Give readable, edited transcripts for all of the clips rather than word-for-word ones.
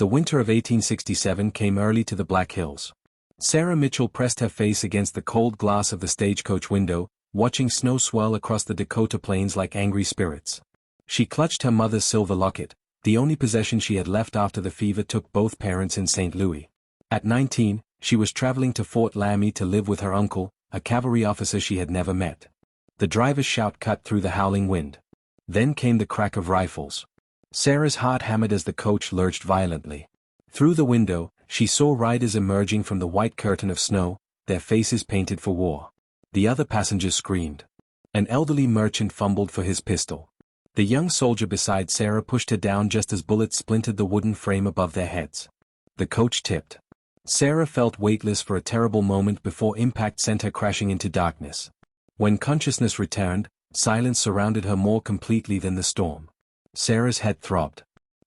The winter of 1867 came early to the Black Hills. Sarah Mitchell pressed her face against the cold glass of the stagecoach window, watching snow swirl across the Dakota plains like angry spirits. She clutched her mother's silver locket, the only possession she had left after the fever took both parents in St. Louis. At 19, she was traveling to Fort Laramie to live with her uncle, a cavalry officer she had never met. The driver's shout cut through the howling wind. Then came the crack of rifles. Sarah's heart hammered as the coach lurched violently. Through the window, she saw riders emerging from the white curtain of snow, their faces painted for war. The other passengers screamed. An elderly merchant fumbled for his pistol. The young soldier beside Sarah pushed her down just as bullets splintered the wooden frame above their heads. The coach tipped. Sarah felt weightless for a terrible moment before impact sent her crashing into darkness. When consciousness returned, silence surrounded her more completely than the storm. Sarah's head throbbed.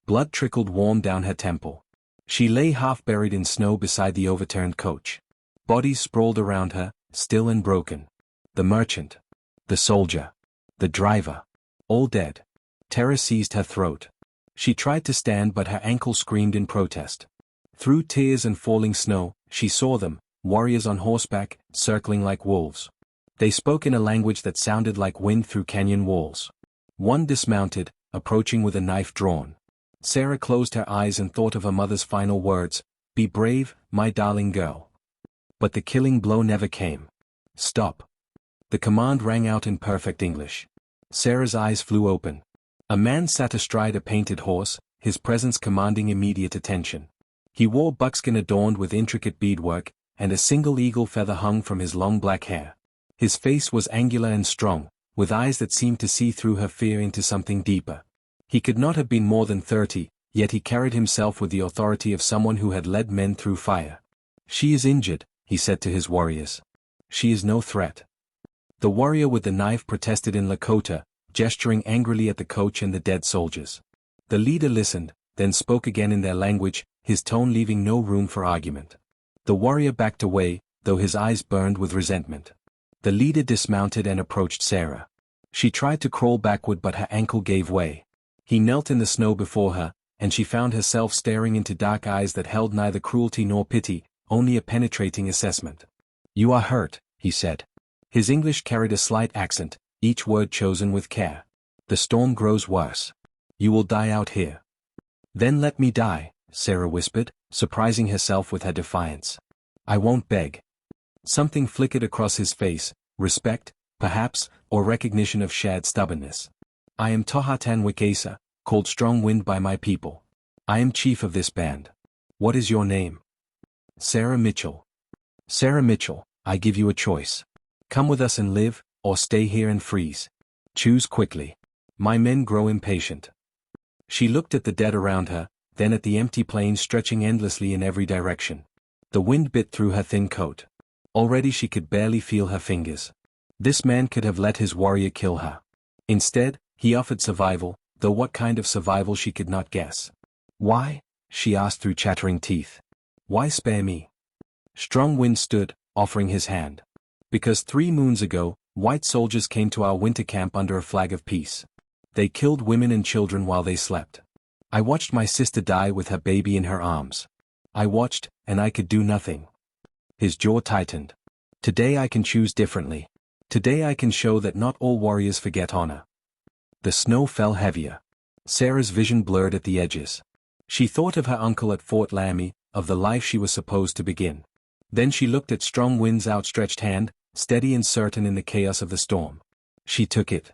Blood trickled warm down her temple. She lay half buried in snow beside the overturned coach. Bodies sprawled around her, still and broken. The merchant. The soldier. The driver. All dead. Terror seized her throat. She tried to stand but her ankle screamed in protest. Through tears and falling snow, she saw them, warriors on horseback, circling like wolves. They spoke in a language that sounded like wind through canyon walls. One dismounted, approaching with a knife drawn. Sarah closed her eyes and thought of her mother's final words, "Be brave, my darling girl." But the killing blow never came. "Stop." The command rang out in perfect English. Sarah's eyes flew open. A man sat astride a painted horse, his presence commanding immediate attention. He wore buckskin adorned with intricate beadwork, and a single eagle feather hung from his long black hair. His face was angular and strong, with eyes that seemed to see through her fear into something deeper. He could not have been more than 30, yet he carried himself with the authority of someone who had led men through fire. "She is injured," he said to his warriors. "She is no threat." The warrior with the knife protested in Lakota, gesturing angrily at the coach and the dead soldiers. The leader listened, then spoke again in their language, his tone leaving no room for argument. The warrior backed away, though his eyes burned with resentment. The leader dismounted and approached Sarah. She tried to crawl backward but her ankle gave way. He knelt in the snow before her, and she found herself staring into dark eyes that held neither cruelty nor pity, only a penetrating assessment. "You are hurt," he said. His English carried a slight accent, each word chosen with care. "The storm grows worse. You will die out here." "Then let me die," Sarah whispered, surprising herself with her defiance. "I won't beg." Something flickered across his face, respect, perhaps, or recognition of shared stubbornness. "I am Tohatan Wikesa, called Strong Wind by my people. I am chief of this band. What is your name?" "Sarah Mitchell." "Sarah Mitchell, I give you a choice. Come with us and live, or stay here and freeze. Choose quickly. My men grow impatient." She looked at the dead around her, then at the empty plain stretching endlessly in every direction. The wind bit through her thin coat. Already she could barely feel her fingers. This man could have let his warrior kill her. Instead, he offered survival, though what kind of survival she could not guess. "Why?" she asked through chattering teeth. "Why spare me?" Strong Wind stood, offering his hand. "Because 3 moons ago, white soldiers came to our winter camp under a flag of peace. They killed women and children while they slept. I watched my sister die with her baby in her arms. I watched, and I could do nothing." His jaw tightened. "Today I can choose differently. Today I can show that not all warriors forget honor." The snow fell heavier. Sarah's vision blurred at the edges. She thought of her uncle at Fort Laramie, of the life she was supposed to begin. Then she looked at Strong Wind's outstretched hand, steady and certain in the chaos of the storm. She took it.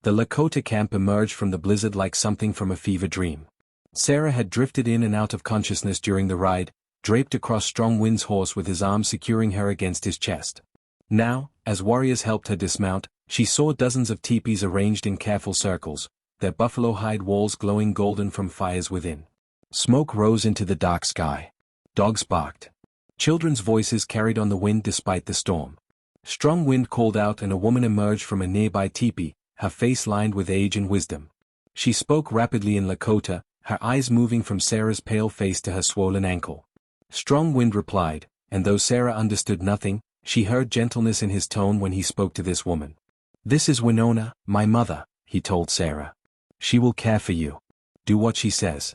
The Lakota camp emerged from the blizzard like something from a fever dream. Sarah had drifted in and out of consciousness during the ride, draped across Strong Wind's horse with his arm securing her against his chest. Now, as warriors helped her dismount, she saw dozens of teepees arranged in careful circles, their buffalo hide walls glowing golden from fires within. Smoke rose into the dark sky. Dogs barked. Children's voices carried on the wind despite the storm. Strong Wind called out and a woman emerged from a nearby teepee, her face lined with age and wisdom. She spoke rapidly in Lakota, her eyes moving from Sarah's pale face to her swollen ankle. Strong Wind replied, and though Sarah understood nothing, she heard gentleness in his tone when he spoke to this woman. "This is Winona, my mother," he told Sarah. "She will care for you. Do what she says."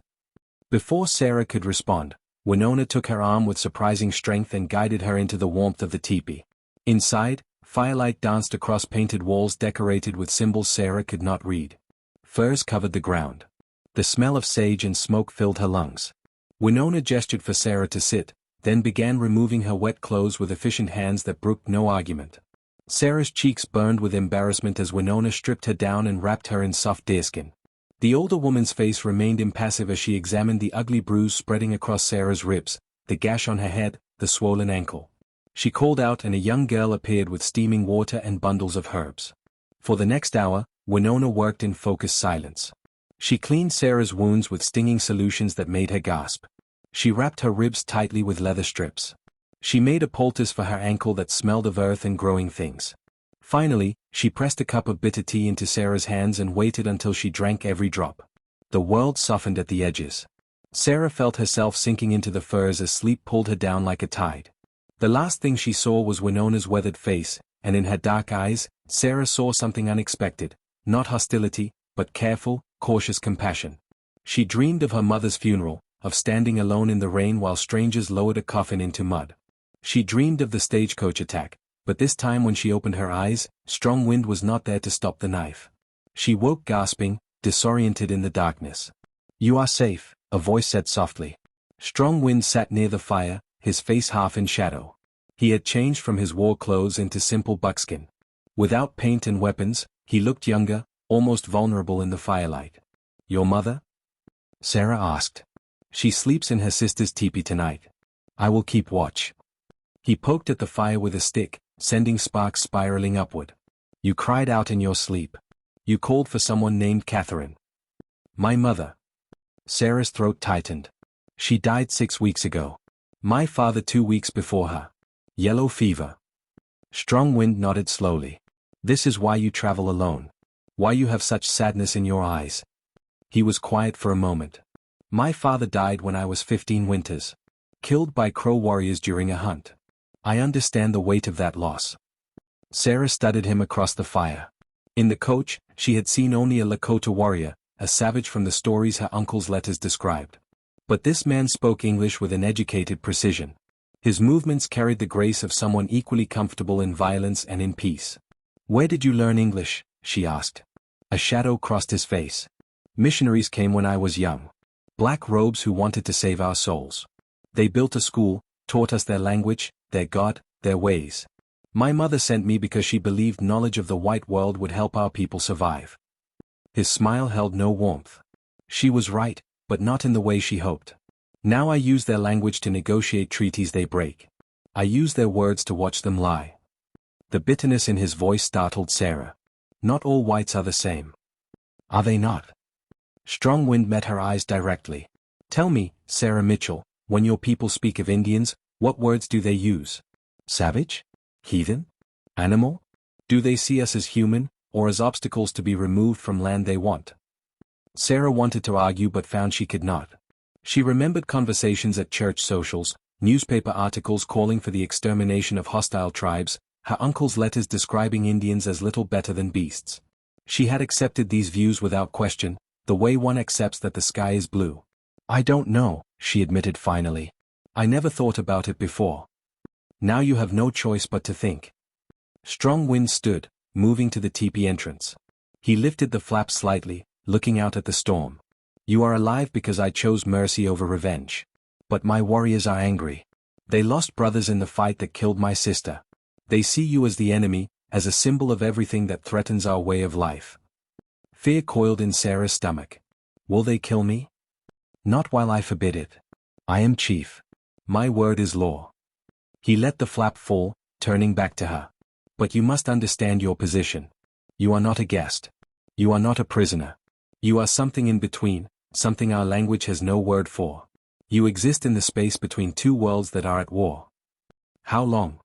Before Sarah could respond, Winona took her arm with surprising strength and guided her into the warmth of the teepee. Inside, firelight danced across painted walls decorated with symbols Sarah could not read. Furs covered the ground. The smell of sage and smoke filled her lungs. Winona gestured for Sarah to sit, then began removing her wet clothes with efficient hands that brooked no argument. Sarah's cheeks burned with embarrassment as Winona stripped her down and wrapped her in soft deerskin. The older woman's face remained impassive as she examined the ugly bruise spreading across Sarah's ribs, the gash on her head, the swollen ankle. She called out and a young girl appeared with steaming water and bundles of herbs. For the next hour, Winona worked in focused silence. She cleaned Sarah's wounds with stinging solutions that made her gasp. She wrapped her ribs tightly with leather strips. She made a poultice for her ankle that smelled of earth and growing things. Finally, she pressed a cup of bitter tea into Sarah's hands and waited until she drank every drop. The world softened at the edges. Sarah felt herself sinking into the furs as sleep pulled her down like a tide. The last thing she saw was Winona's weathered face, and in her dark eyes, Sarah saw something unexpected, not hostility, but careful, cautious compassion. She dreamed of her mother's funeral, of standing alone in the rain while strangers lowered a coffin into mud. She dreamed of the stagecoach attack, but this time when she opened her eyes, strong wind was not there to stop the knife. She woke gasping, disoriented in the darkness. "You are safe," a voice said softly. Strong Wind sat near the fire, his face half in shadow. He had changed from his war clothes into simple buckskin. Without paint and weapons, he looked younger, almost vulnerable in the firelight. "Your mother?" Sarah asked. "She sleeps in her sister's teepee tonight. I will keep watch." He poked at the fire with a stick, sending sparks spiraling upward. "You cried out in your sleep. You called for someone named Catherine." "My mother." Sarah's throat tightened. "She died 6 weeks ago. My father 2 weeks before her. Yellow fever." Strong Wind nodded slowly. "This is why you travel alone. Why you have such sadness in your eyes." He was quiet for a moment. "My father died when I was 15 winters. Killed by Crow warriors during a hunt. I understand the weight of that loss." Sarah studied him across the fire. In the coach, she had seen only a Lakota warrior, a savage from the stories her uncle's letters described. But this man spoke English with an educated precision. His movements carried the grace of someone equally comfortable in violence and in peace. "Where did you learn English?" she asked. A shadow crossed his face. "Missionaries came when I was young. Black robes who wanted to save our souls. They built a school, taught us their language, their God, their ways. My mother sent me because she believed knowledge of the white world would help our people survive." His smile held no warmth. "She was right, but not in the way she hoped. Now I use their language to negotiate treaties they break. I use their words to watch them lie." The bitterness in his voice startled Sarah. "Not all whites are the same." "Are they not?" Strong Wind met her eyes directly. "Tell me, Sarah Mitchell, when your people speak of Indians, what words do they use? Savage? Heathen? Animal? Do they see us as human, or as obstacles to be removed from land they want?" Sarah wanted to argue but found she could not. She remembered conversations at church socials, newspaper articles calling for the extermination of hostile tribes, her uncle's letters describing Indians as little better than beasts. She had accepted these views without question, the way one accepts that the sky is blue. "I don't know," she admitted finally. "I never thought about it before." "Now you have no choice but to think." Strong Wind stood, moving to the teepee entrance. He lifted the flap slightly, looking out at the storm. "You are alive because I chose mercy over revenge. But my warriors are angry. They lost brothers in the fight that killed my sister. They see you as the enemy, as a symbol of everything that threatens our way of life." Fear coiled in Sarah's stomach. "Will they kill me?" "Not while I forbid it. I am chief. My word is law." He let the flap fall, turning back to her. "But you must understand your position. You are not a guest. You are not a prisoner. You are something in between, something our language has no word for. You exist in the space between two worlds that are at war." "How long?"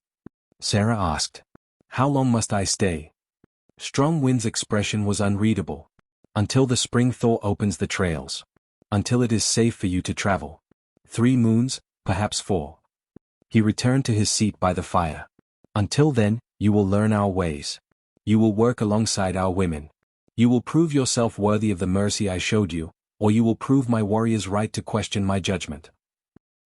Sarah asked. "How long must I stay?" Strong Wind's expression was unreadable. "Until the spring thaw opens the trails. Until it is safe for you to travel. 3 moons, perhaps 4. He returned to his seat by the fire. "Until then, you will learn our ways. You will work alongside our women. You will prove yourself worthy of the mercy I showed you, or you will prove my warriors right to question my judgment."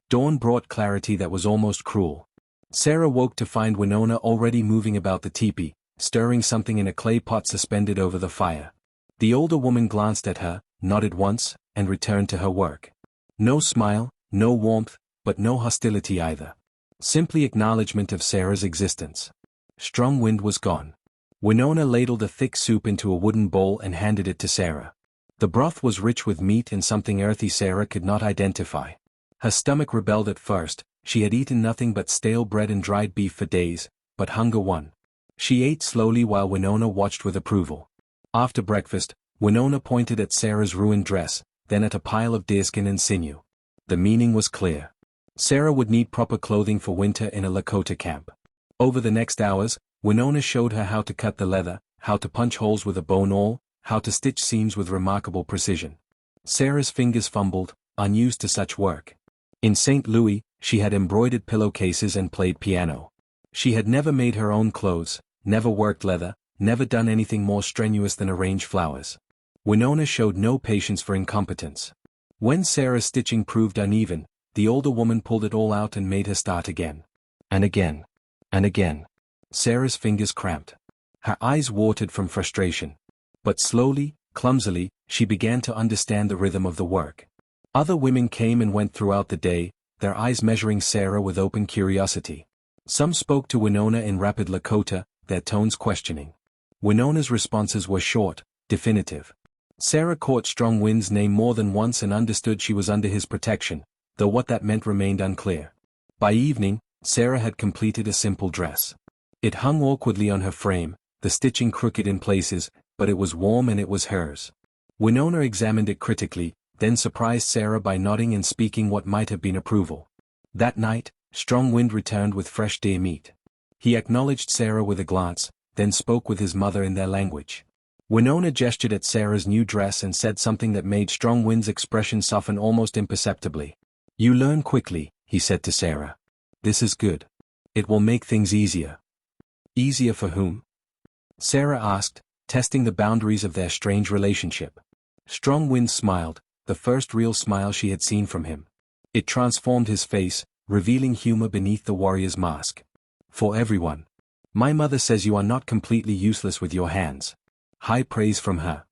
Dawn brought clarity that was almost cruel. Sarah woke to find Winona already moving about the teepee, stirring something in a clay pot suspended over the fire. The older woman glanced at her, nodded once, and returned to her work. No smile, no warmth, but no hostility either. Simply acknowledgement of Sarah's existence. Strong Wind was gone. Winona ladled a thick soup into a wooden bowl and handed it to Sarah. The broth was rich with meat and something earthy Sarah could not identify. Her stomach rebelled at first. She had eaten nothing but stale bread and dried beef for days, but hunger won. She ate slowly while Winona watched with approval. After breakfast, Winona pointed at Sarah's ruined dress, then at a pile of deerskin and sinew. The meaning was clear. Sarah would need proper clothing for winter in a Lakota camp. Over the next hours, Winona showed her how to cut the leather, how to punch holes with a bone awl, how to stitch seams with remarkable precision. Sarah's fingers fumbled, unused to such work. In St. Louis, she had embroidered pillowcases and played piano. She had never made her own clothes, never worked leather, never done anything more strenuous than arrange flowers. Winona showed no patience for incompetence. When Sarah's stitching proved uneven, the older woman pulled it all out and made her start again. And again. And again. Sarah's fingers cramped. Her eyes watered from frustration. But slowly, clumsily, she began to understand the rhythm of the work. Other women came and went throughout the day, their eyes measuring Sarah with open curiosity. Some spoke to Winona in rapid Lakota, their tones questioning. Winona's responses were short, definitive. Sarah caught Strong Wind's name more than once and understood she was under his protection, though what that meant remained unclear. By evening, Sarah had completed a simple dress. It hung awkwardly on her frame, the stitching crooked in places, but it was warm and it was hers. Winona examined it critically, then surprised Sarah by nodding and speaking what might have been approval. That night, Strong Wind returned with fresh deer meat. He acknowledged Sarah with a glance, then spoke with his mother in their language. Winona gestured at Sarah's new dress and said something that made Strong Wind's expression soften almost imperceptibly. "You learn quickly," he said to Sarah. "This is good. It will make things easier." "Easier for whom?" Sarah asked, testing the boundaries of their strange relationship. Strong Wind smiled, the first real smile she had seen from him. It transformed his face, revealing humor beneath the warrior's mask. "For everyone. My mother says you are not completely useless with your hands." High praise from her.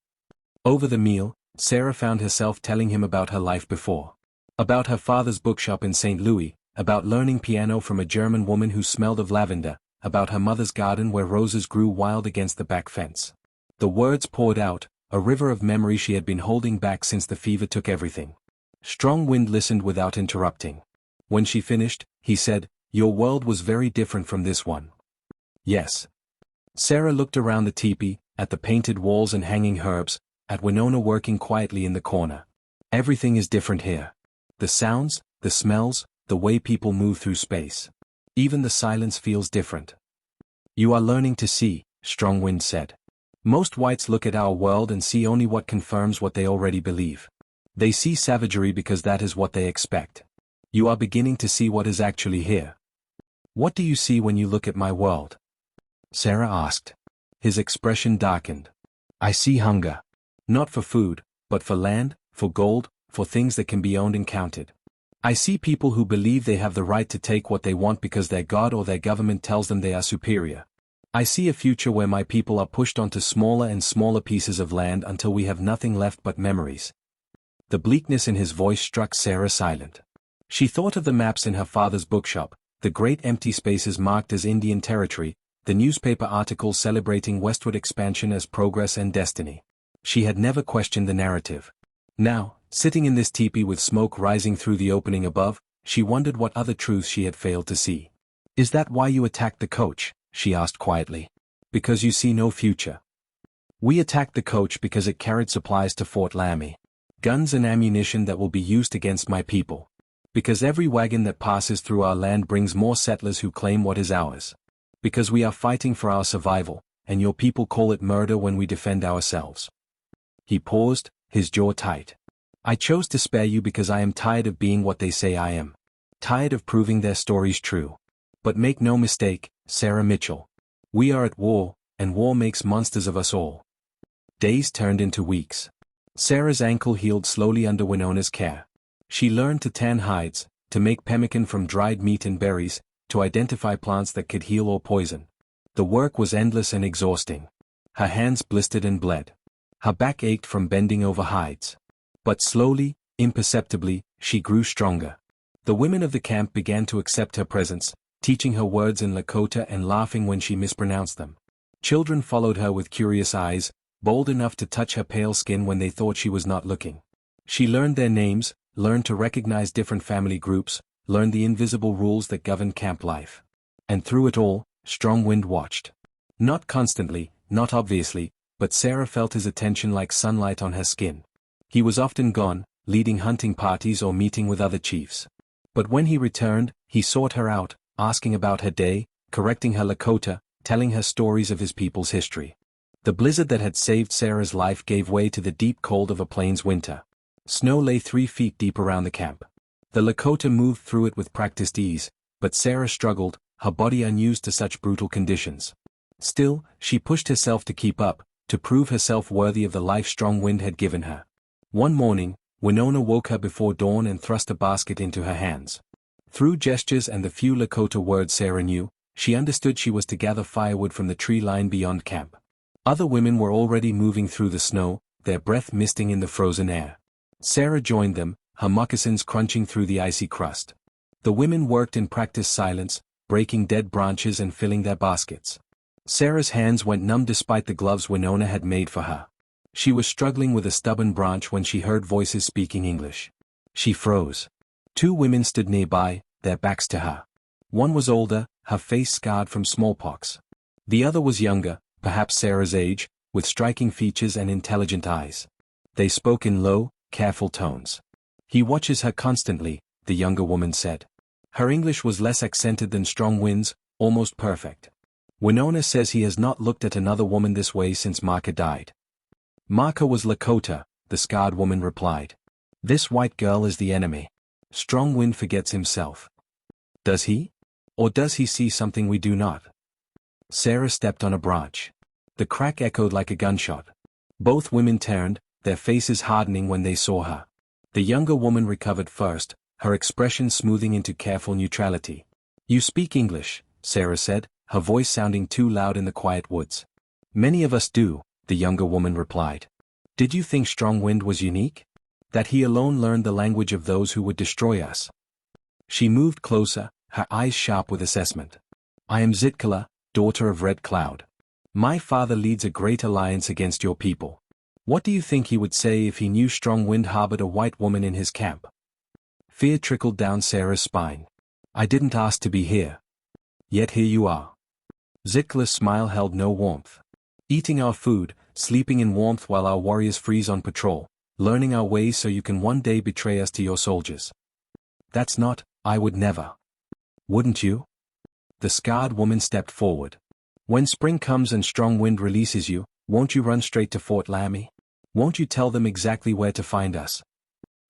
Over the meal, Sarah found herself telling him about her life before. About her father's bookshop in St. Louis, about learning piano from a German woman who smelled of lavender, about her mother's garden where roses grew wild against the back fence. The words poured out, a river of memory she had been holding back since the fever took everything. Strong Wind listened without interrupting. When she finished, he said, "Your world was very different from this one." "Yes." Sarah looked around the teepee, at the painted walls and hanging herbs, at Winona working quietly in the corner. "Everything is different here. The sounds, the smells, the way people move through space. Even the silence feels different." "You are learning to see," Strong Wind said. "Most whites look at our world and see only what confirms what they already believe. They see savagery because that is what they expect. You are beginning to see what is actually here." "What do you see when you look at my world?" Sarah asked. His expression darkened. "I see hunger. Not for food, but for land, for gold, for things that can be owned and counted. I see people who believe they have the right to take what they want because their God or their government tells them they are superior. I see a future where my people are pushed onto smaller and smaller pieces of land until we have nothing left but memories." The bleakness in his voice struck Sarah silent. She thought of the maps in her father's bookshop, the great empty spaces marked as Indian territory, the newspaper articles celebrating westward expansion as progress and destiny. She had never questioned the narrative. Now, sitting in this teepee with smoke rising through the opening above, she wondered what other truths she had failed to see. "Is that why you attacked the coach?" she asked quietly. "Because you see no future." "We attacked the coach because it carried supplies to Fort Laramie. Guns and ammunition that will be used against my people. Because every wagon that passes through our land brings more settlers who claim what is ours. Because we are fighting for our survival, and your people call it murder when we defend ourselves." He paused, his jaw tight. "I chose to spare you because I am tired of being what they say I am. Tired of proving their stories true. But make no mistake, Sarah Mitchell. We are at war, and war makes monsters of us all." Days turned into weeks. Sarah's ankle healed slowly under Winona's care. She learned to tan hides, to make pemmican from dried meat and berries, to identify plants that could heal or poison. The work was endless and exhausting. Her hands blistered and bled. Her back ached from bending over hides. But slowly, imperceptibly, she grew stronger. The women of the camp began to accept her presence, teaching her words in Lakota and laughing when she mispronounced them. Children followed her with curious eyes, bold enough to touch her pale skin when they thought she was not looking. She learned their names, learned to recognize different family groups, learned the invisible rules that govern camp life. And through it all, Strong Wind watched. Not constantly, not obviously, but Sarah felt his attention like sunlight on her skin. He was often gone, leading hunting parties or meeting with other chiefs. But when he returned, he sought her out, asking about her day, correcting her Lakota, telling her stories of his people's history. The blizzard that had saved Sarah's life gave way to the deep cold of a plains winter. Snow lay 3 feet deep around the camp. The Lakota moved through it with practiced ease, but Sarah struggled, her body unused to such brutal conditions. Still, she pushed herself to keep up, to prove herself worthy of the life Strong Wind had given her. One morning, Winona woke her before dawn and thrust a basket into her hands. Through gestures and the few Lakota words Sarah knew, she understood she was to gather firewood from the tree line beyond camp. Other women were already moving through the snow, their breath misting in the frozen air. Sarah joined them, her moccasins crunching through the icy crust. The women worked in practiced silence, breaking dead branches and filling their baskets. Sarah's hands went numb despite the gloves Winona had made for her. She was struggling with a stubborn branch when she heard voices speaking English. She froze. 2 women stood nearby, their backs to her. One was older, her face scarred from smallpox. The other was younger, perhaps Sarah's age, with striking features and intelligent eyes. They spoke in low, careful tones. "He watches her constantly," the younger woman said. Her English was less accented than Strong Wind's, almost perfect. "Winona says he has not looked at another woman this way since Marka died." "Marka was Lakota," the scarred woman replied. "This white girl is the enemy. Strong Wind forgets himself." "Does he? Or does he see something we do not?" Sarah stepped on a branch. The crack echoed like a gunshot. Both women turned, their faces hardening when they saw her. The younger woman recovered first, her expression smoothing into careful neutrality. "You speak English," Sarah said, her voice sounding too loud in the quiet woods. "Many of us do," the younger woman replied. "Did you think Strong Wind was unique? That he alone learned the language of those who would destroy us?" She moved closer, her eyes sharp with assessment. "I am Zitkala, daughter of Red Cloud. My father leads a great alliance against your people. What do you think he would say if he knew Strong Wind harbored a white woman in his camp?" Fear trickled down Sarah's spine. "I didn't ask to be here. Yet here you are." Zitkala's smile held no warmth. "Eating our food, sleeping in warmth while our warriors freeze on patrol, learning our ways so you can one day betray us to your soldiers. That's not, I would never." "Wouldn't you?" The scarred woman stepped forward. "When spring comes and Strong Wind releases you, won't you run straight to Fort Laramie? Won't you tell them exactly where to find us?"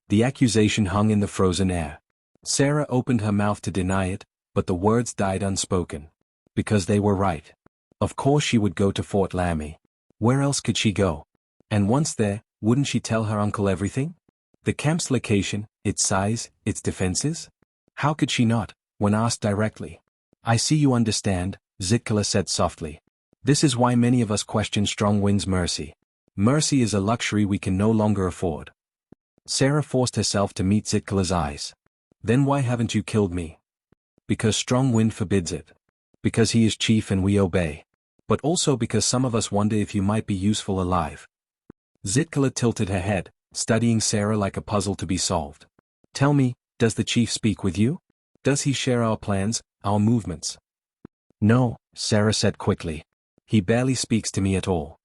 The accusation hung in the frozen air. Sarah opened her mouth to deny it, but the words died unspoken. Because they were right. Of course she would go to Fort Laramie. Where else could she go? And once there, wouldn't she tell her uncle everything? The camp's location, its size, its defenses? How could she not, when asked directly? "I see you understand," Zitkala said softly. "This is why many of us question Strong Wind's mercy. Mercy is a luxury we can no longer afford." Sarah forced herself to meet Zitkala's eyes. "Then why haven't you killed me?" "Because Strong Wind forbids it. Because he is chief and we obey. But also because some of us wonder if you might be useful alive." Zitkala tilted her head, studying Sarah like a puzzle to be solved. "Tell me, does the chief speak with you? Does he share our plans, our movements?" "No," Sarah said quickly. "He barely speaks to me at all."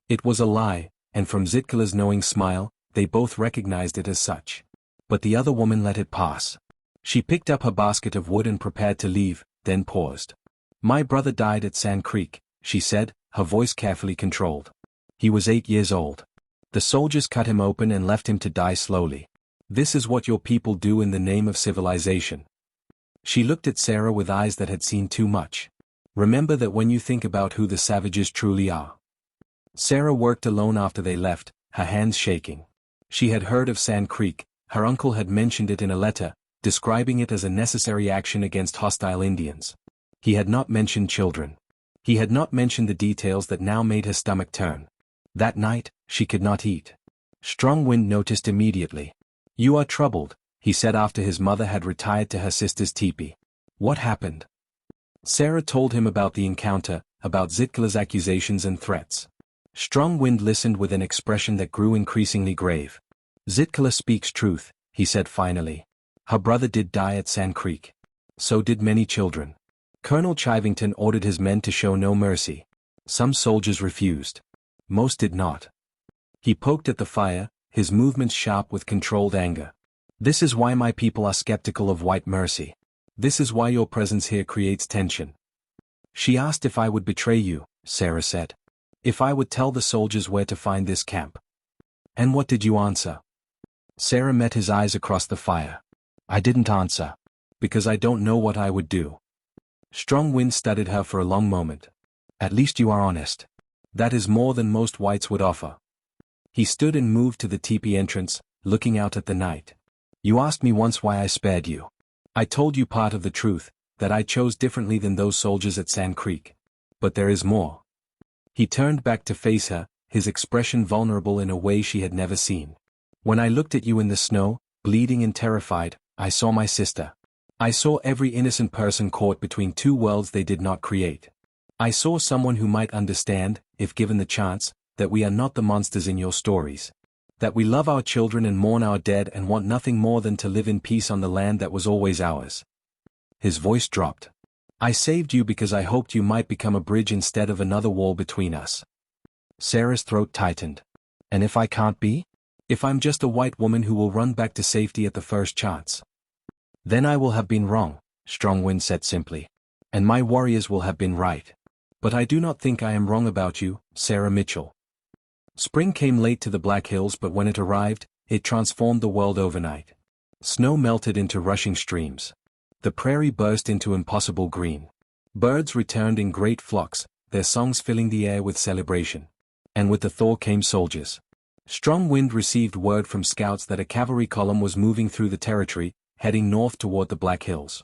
It was a lie, and from Zitkala's knowing smile, they both recognized it as such. But the other woman let it pass. She picked up her basket of wood and prepared to leave, then paused. "My brother died at Sand Creek," she said, her voice carefully controlled. "He was 8 years old. The soldiers cut him open and left him to die slowly. This is what your people do in the name of civilization." She looked at Sarah with eyes that had seen too much. "Remember that when you think about who the savages truly are." Sarah worked alone after they left, her hands shaking. She had heard of Sand Creek, her uncle had mentioned it in a letter, describing it as a necessary action against hostile Indians. He had not mentioned children. He had not mentioned the details that now made her stomach turn. That night, she could not eat. Strong Wind noticed immediately. "You are troubled," he said after his mother had retired to her sister's teepee. "What happened?" Sarah told him about the encounter, about Zitkala's accusations and threats. Strong Wind listened with an expression that grew increasingly grave. "Zitkala speaks truth," he said finally. "Her brother did die at Sand Creek. So did many children. Colonel Chivington ordered his men to show no mercy. Some soldiers refused. Most did not." He poked at the fire, his movements sharp with controlled anger. "This is why my people are skeptical of white mercy. This is why your presence here creates tension." "She asked if I would betray you," Sarah said. "If I would tell the soldiers where to find this camp." "And what did you answer?" Sarah met his eyes across the fire. "I didn't answer. Because I don't know what I would do." Strong Wind studied her for a long moment. "At least you are honest. That is more than most whites would offer." He stood and moved to the teepee entrance, looking out at the night. "You asked me once why I spared you. I told you part of the truth, that I chose differently than those soldiers at Sand Creek. But there is more." He turned back to face her, his expression vulnerable in a way she had never seen. "When I looked at you in the snow, bleeding and terrified, I saw my sister. I saw every innocent person caught between two worlds they did not create. I saw someone who might understand, if given the chance, that we are not the monsters in your stories. That we love our children and mourn our dead and want nothing more than to live in peace on the land that was always ours." His voice dropped. "I saved you because I hoped you might become a bridge instead of another wall between us." Sarah's throat tightened. "And if I can't be? If I'm just a white woman who will run back to safety at the first chance?" "Then I will have been wrong," Strong Wind said simply. "And my warriors will have been right. But I do not think I am wrong about you, Sarah Mitchell." Spring came late to the Black Hills, but when it arrived, it transformed the world overnight. Snow melted into rushing streams. The prairie burst into impossible green. Birds returned in great flocks, their songs filling the air with celebration. And with the thaw came soldiers. Strong Wind received word from scouts that a cavalry column was moving through the territory, heading north toward the Black Hills.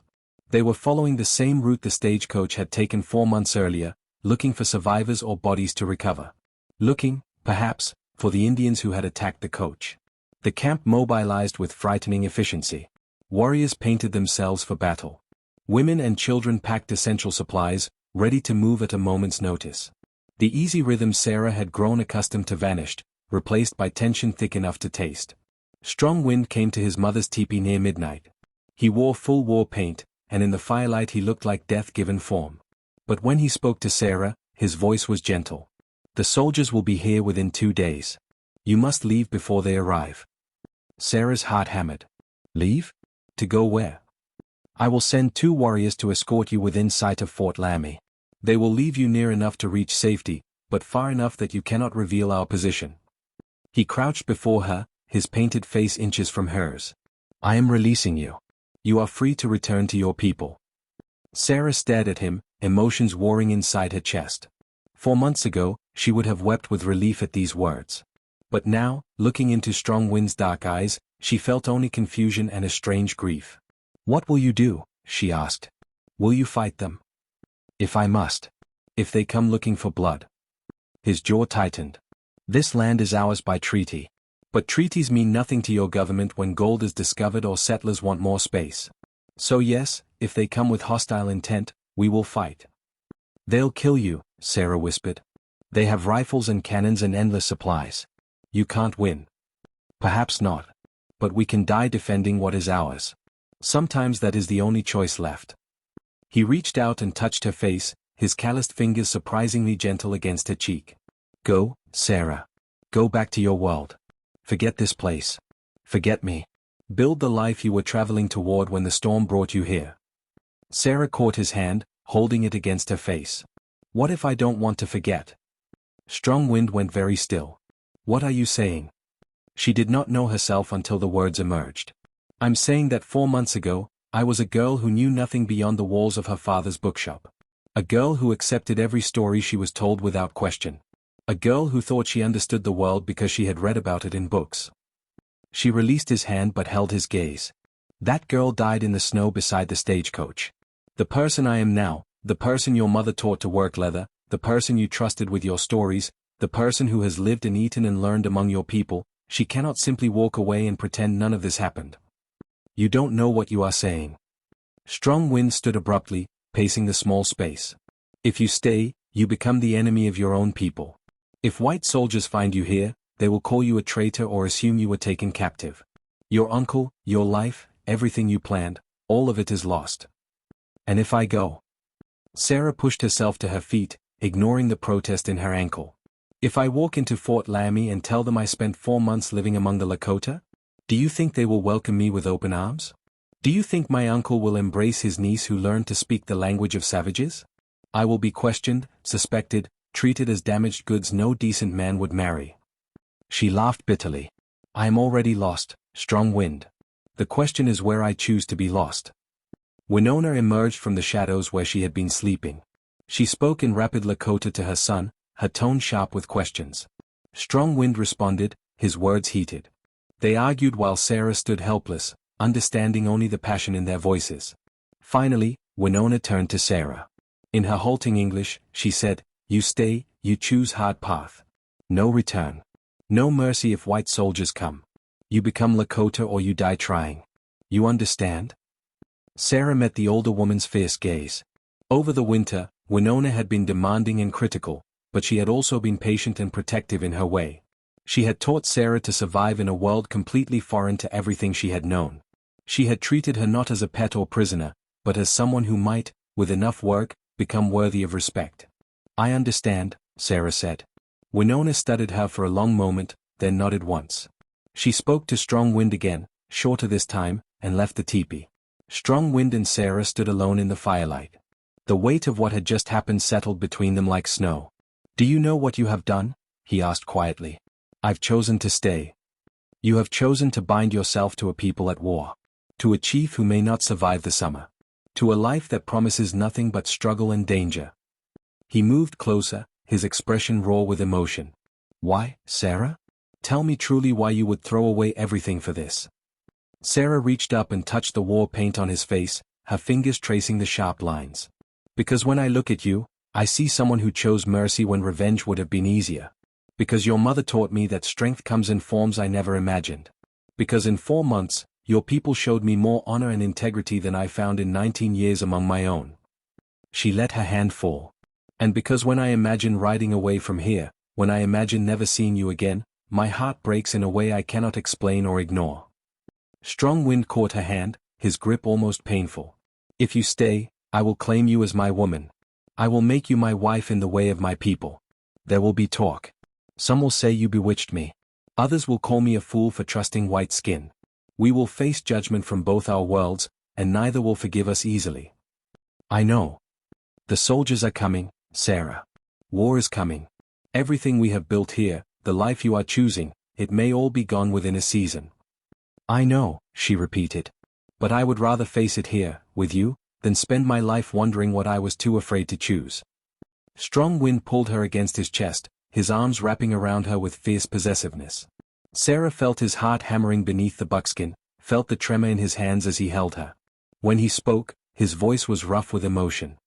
They were following the same route the stagecoach had taken 4 months earlier, looking for survivors or bodies to recover. Looking, perhaps, for the Indians who had attacked the coach. The camp mobilized with frightening efficiency. Warriors painted themselves for battle. Women and children packed essential supplies, ready to move at a moment's notice. The easy rhythm Sarah had grown accustomed to vanished, replaced by tension thick enough to taste. Strong Wind came to his mother's teepee near midnight. He wore full war paint, and in the firelight he looked like death given form. But when he spoke to Sarah, his voice was gentle. "The soldiers will be here within 2 days. You must leave before they arrive." Sarah's heart hammered. "Leave? To go where?" "I will send 2 warriors to escort you within sight of Fort Laramie. They will leave you near enough to reach safety, but far enough that you cannot reveal our position." He crouched before her, his painted face inches from hers. "I am releasing you. You are free to return to your people." Sarah stared at him, emotions warring inside her chest. 4 months ago, she would have wept with relief at these words. But now, looking into Strong Wind's dark eyes, she felt only confusion and a strange grief. "What will you do?" she asked. "Will you fight them?" "If I must. If they come looking for blood." His jaw tightened. "This land is ours by treaty. But treaties mean nothing to your government when gold is discovered or settlers want more space. So yes, if they come with hostile intent, we will fight." "They'll kill you," Sarah whispered. "They have rifles and cannons and endless supplies. You can't win." "Perhaps not. But we can die defending what is ours. Sometimes that is the only choice left." He reached out and touched her face, his calloused fingers surprisingly gentle against her cheek. "Go, Sarah. Go back to your world. Forget this place. Forget me. Build the life you were traveling toward when the storm brought you here." Sarah caught his hand, holding it against her face. "What if I don't want to forget?" Strong Wind went very still. "What are you saying?" She did not know herself until the words emerged. "I'm saying that 4 months ago, I was a girl who knew nothing beyond the walls of her father's bookshop. A girl who accepted every story she was told without question. A girl who thought she understood the world because she had read about it in books. She released his hand but held his gaze. That girl died in the snow beside the stagecoach. The person I am now, the person your mother taught to work leather, the person you trusted with your stories, the person who has lived and eaten and learned among your people, she cannot simply walk away and pretend none of this happened. You don't know what you are saying. Strong Wind stood abruptly, pacing the small space. If you stay, you become the enemy of your own people. If white soldiers find you here, they will call you a traitor or assume you were taken captive. Your uncle, your life, everything you planned, all of it is lost. And if I go? Sarah pushed herself to her feet, ignoring the protest in her ankle. If I walk into Fort Laramie and tell them I spent 4 months living among the Lakota? Do you think they will welcome me with open arms? Do you think my uncle will embrace his niece who learned to speak the language of savages? I will be questioned, suspected, treated as damaged goods no decent man would marry. She laughed bitterly. I am already lost, Strong Wind. The question is where I choose to be lost. Winona emerged from the shadows where she had been sleeping. She spoke in rapid Lakota to her son, her tone sharp with questions. Strong Wind responded, his words heated. They argued while Sarah stood helpless, understanding only the passion in their voices. Finally, Winona turned to Sarah. In her halting English, she said, You stay, you choose hard path. No return. No mercy if white soldiers come. You become Lakota or you die trying. You understand? Sarah met the older woman's fierce gaze. Over the winter, Winona had been demanding and critical, but she had also been patient and protective in her way. She had taught Sarah to survive in a world completely foreign to everything she had known. She had treated her not as a pet or prisoner, but as someone who might, with enough work, become worthy of respect. I understand, Sarah said. Winona studied her for a long moment, then nodded once. She spoke to Strong Wind again, shorter this time, and left the teepee. Strong Wind and Sarah stood alone in the firelight. The weight of what had just happened settled between them like snow. Do you know what you have done? He asked quietly. I've chosen to stay. You have chosen to bind yourself to a people at war. To a chief who may not survive the summer. To a life that promises nothing but struggle and danger. He moved closer, his expression raw with emotion. Why, Sarah? Tell me truly why you would throw away everything for this. Sarah reached up and touched the war paint on his face, her fingers tracing the sharp lines. Because when I look at you, I see someone who chose mercy when revenge would have been easier. Because your mother taught me that strength comes in forms I never imagined. Because in 4 months, your people showed me more honor and integrity than I found in 19 years among my own. She let her hand fall. And because when I imagine riding away from here, when I imagine never seeing you again, my heart breaks in a way I cannot explain or ignore. Strong Wind caught her hand, his grip almost painful. If you stay, I will claim you as my woman. I will make you my wife in the way of my people. There will be talk. Some will say you bewitched me. Others will call me a fool for trusting white skin. We will face judgment from both our worlds, and neither will forgive us easily. I know. The soldiers are coming, Sarah. War is coming. Everything we have built here, the life you are choosing, it may all be gone within a season. I know, she repeated. But I would rather face it here, with you, than spend my life wondering what I was too afraid to choose. Strong Wind pulled her against his chest, his arms wrapping around her with fierce possessiveness. Sarah felt his heart hammering beneath the buckskin, felt the tremor in his hands as he held her. When he spoke, his voice was rough with emotion.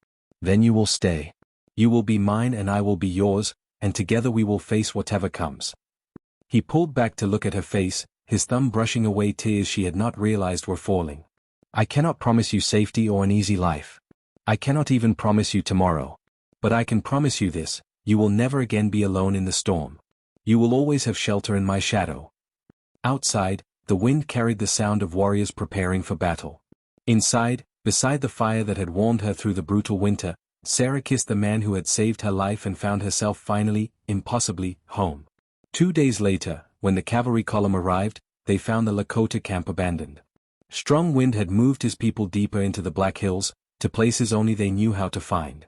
Then you will stay. You will be mine and I will be yours, and together we will face whatever comes. He pulled back to look at her face, his thumb brushing away tears she had not realized were falling. I cannot promise you safety or an easy life. I cannot even promise you tomorrow. But I can promise you this, you will never again be alone in the storm. You will always have shelter in my shadow. Outside, the wind carried the sound of warriors preparing for battle. Inside, beside the fire that had warmed her through the brutal winter, Sarah kissed the man who had saved her life and found herself finally, impossibly, home. 2 days later, when the cavalry column arrived, they found the Lakota camp abandoned. Strong Wind had moved his people deeper into the Black Hills, to places only they knew how to find.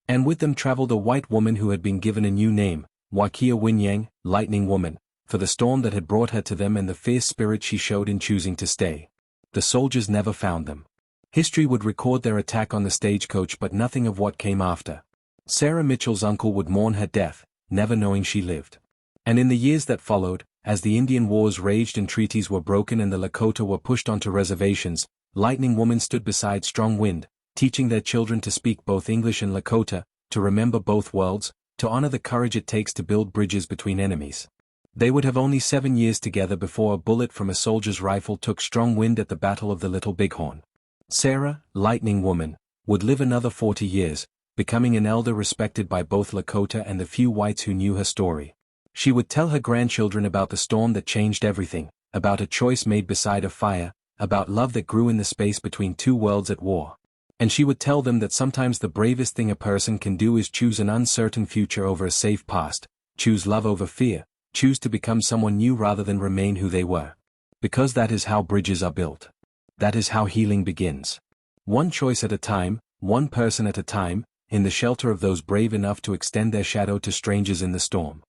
And with them traveled a white woman who had been given a new name, Wakia Winyang, Lightning Woman, for the storm that had brought her to them and the fierce spirit she showed in choosing to stay. The soldiers never found them. History would record their attack on the stagecoach but nothing of what came after. Sarah Mitchell's uncle would mourn her death, never knowing she lived. And in the years that followed, as the Indian wars raged and treaties were broken and the Lakota were pushed onto reservations, Lightning Woman stood beside Strong Wind, teaching their children to speak both English and Lakota, to remember both worlds, to honor the courage it takes to build bridges between enemies. They would have only 7 years together before a bullet from a soldier's rifle took Strong Wind at the Battle of the Little Bighorn. Sarah, Lightning Woman, would live another 40 years, becoming an elder respected by both Lakota and the few whites who knew her story. She would tell her grandchildren about the storm that changed everything, about a choice made beside a fire, about love that grew in the space between two worlds at war. And she would tell them that sometimes the bravest thing a person can do is choose an uncertain future over a safe past, choose love over fear, choose to become someone new rather than remain who they were. Because that is how bridges are built. That is how healing begins. One choice at a time, one person at a time, in the shelter of those brave enough to extend their shadow to strangers in the storm.